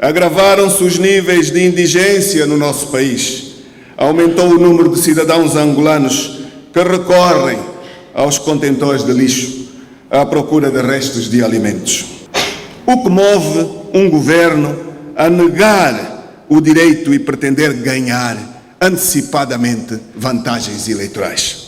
Agravaram-se os níveis de indigência no nosso país. Aumentou o número de cidadãos angolanos que recorrem aos contentores de lixo à procura de restos de alimentos. O que move um governo a negar o direito e pretender ganhar antecipadamente vantagens eleitorais.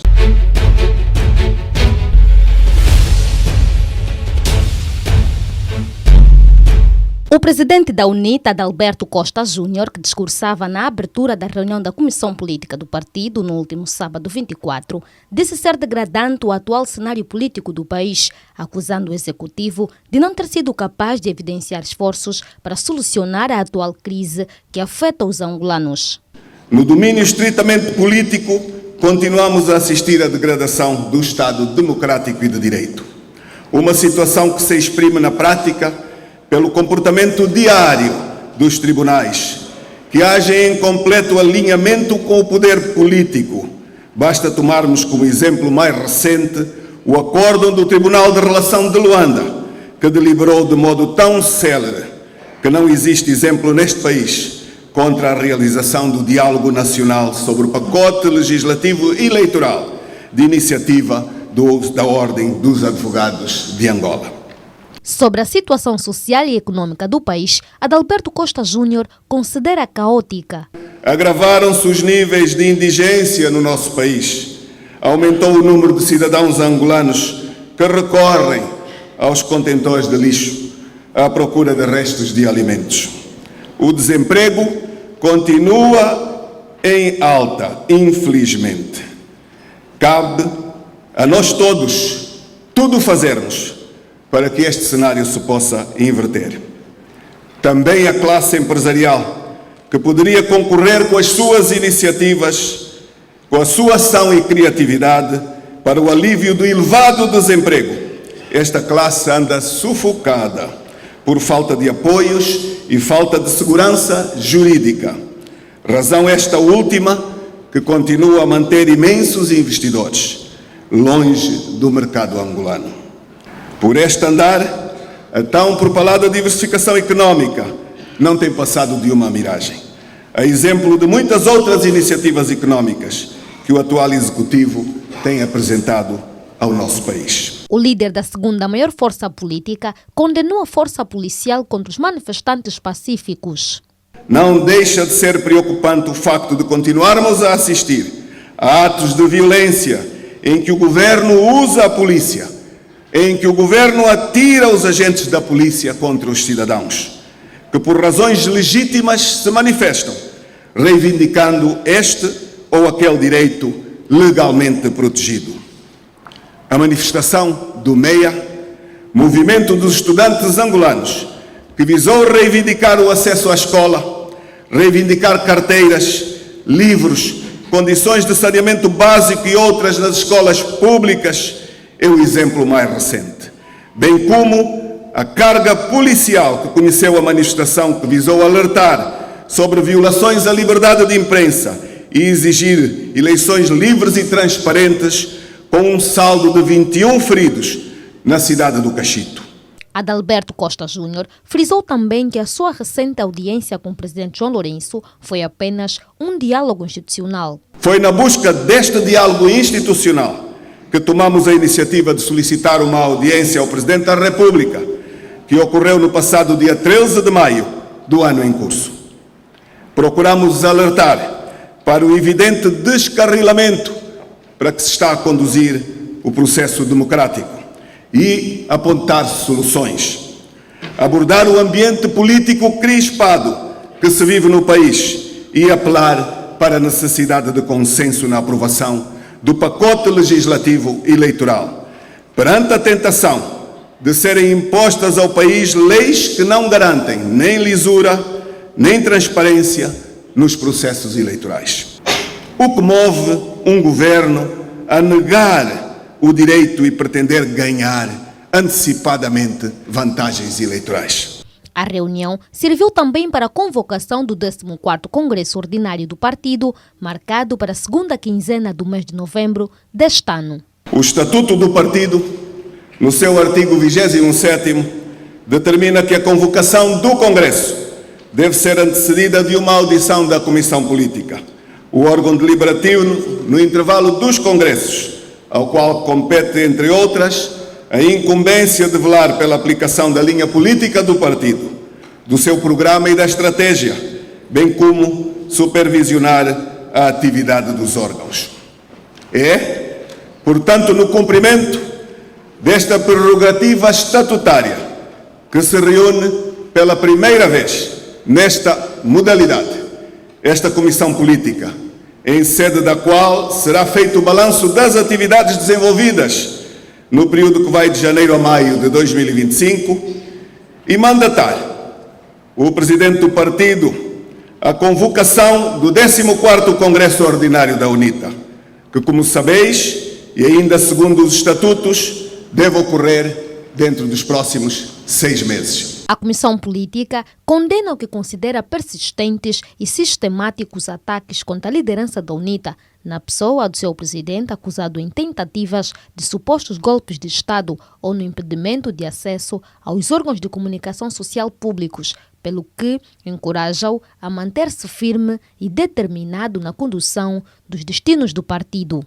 O presidente da UNITA, Adalberto Costa Júnior, que discursava na abertura da reunião da Comissão Política do partido no último sábado 24, disse ser degradante o atual cenário político do país, acusando o executivo de não ter sido capaz de evidenciar esforços para solucionar a atual crise que afeta os angolanos. No domínio estritamente político, continuamos a assistir à degradação do Estado democrático e de direito. Uma situação que se exprime na prática pelo comportamento diário dos tribunais, que agem em completo alinhamento com o poder político. Basta tomarmos como exemplo mais recente o acórdão do Tribunal de Relação de Luanda, que deliberou de modo tão célere que não existe exemplo neste país contra a realização do diálogo nacional sobre o pacote legislativo eleitoral de iniciativa da Ordem dos Advogados de Angola. Sobre a situação social e econômica do país, Adalberto Costa Júnior considera caótica. Agravaram-se os níveis de indigência no nosso país. Aumentou o número de cidadãos angolanos que recorrem aos contentores de lixo à procura de restos de alimentos. O desemprego continua em alta, infelizmente. Cabe a nós todos tudo fazermos para que este cenário se possa inverter. Também a classe empresarial, que poderia concorrer com as suas iniciativas, com a sua ação e criatividade para o alívio do elevado desemprego. Esta classe anda sufocada por falta de apoios e falta de segurança jurídica. Razão esta última que continua a manter imensos investidores longe do mercado angolano. Por este andar, a tão propalada diversificação económica não tem passado de uma miragem. A exemplo de muitas outras iniciativas económicas que o atual Executivo tem apresentado ao nosso país. O líder da segunda maior força política condenou a força policial contra os manifestantes pacíficos. Não deixa de ser preocupante o facto de continuarmos a assistir a atos de violência em que o governo usa a polícia, em que o governo atira os agentes da polícia contra os cidadãos, que por razões legítimas se manifestam, reivindicando este ou aquele direito legalmente protegido. A manifestação do MEIA, Movimento dos Estudantes Angolanos, que visou reivindicar o acesso à escola, reivindicar carteiras, livros, condições de saneamento básico e outras nas escolas públicas, é o exemplo mais recente, bem como a carga policial que conheceu a manifestação que visou alertar sobre violações à liberdade de imprensa e exigir eleições livres e transparentes, com um saldo de 21 feridos na cidade do Cachito. Adalberto Costa Júnior frisou também que a sua recente audiência com o presidente João Lourenço foi apenas um diálogo institucional. Foi na busca deste diálogo institucional que tomamos a iniciativa de solicitar uma audiência ao Presidente da República, que ocorreu no passado dia 13 de maio do ano em curso. Procuramos alertar para o evidente descarrilamento para que se está a conduzir o processo democrático e apontar soluções. Abordar o ambiente político crispado que se vive no país e apelar para a necessidade de consenso na aprovação do pacote legislativo eleitoral, perante a tentação de serem impostas ao país leis que não garantem nem lisura, nem transparência nos processos eleitorais. O que move um governo a negar o direito e pretender ganhar antecipadamente vantagens eleitorais. A reunião serviu também para a convocação do 14º Congresso Ordinário do Partido, marcado para a segunda quinzena do mês de novembro deste ano. O Estatuto do Partido, no seu artigo 27º, determina que a convocação do Congresso deve ser antecedida de uma audição da Comissão Política, o órgão deliberativo no intervalo dos congressos, ao qual compete, entre outras, a incumbência de velar pela aplicação da linha política do partido, do seu programa e da estratégia, bem como supervisionar a atividade dos órgãos. É, portanto, no cumprimento desta prerrogativa estatutária que se reúne pela primeira vez nesta modalidade, esta Comissão Política, em sede da qual será feito o balanço das atividades desenvolvidas no período que vai de janeiro a maio de 2025 e mandatar o Presidente do Partido a convocação do 14º Congresso Ordinário da UNITA, que, como sabeis, e ainda segundo os estatutos, deve ocorrer dentro dos próximos 6 meses. A Comissão Política condena o que considera persistentes e sistemáticos ataques contra a liderança da UNITA, na pessoa do seu presidente acusado em tentativas de supostos golpes de Estado ou no impedimento de acesso aos órgãos de comunicação social públicos, pelo que encoraja-o a manter-se firme e determinado na condução dos destinos do partido.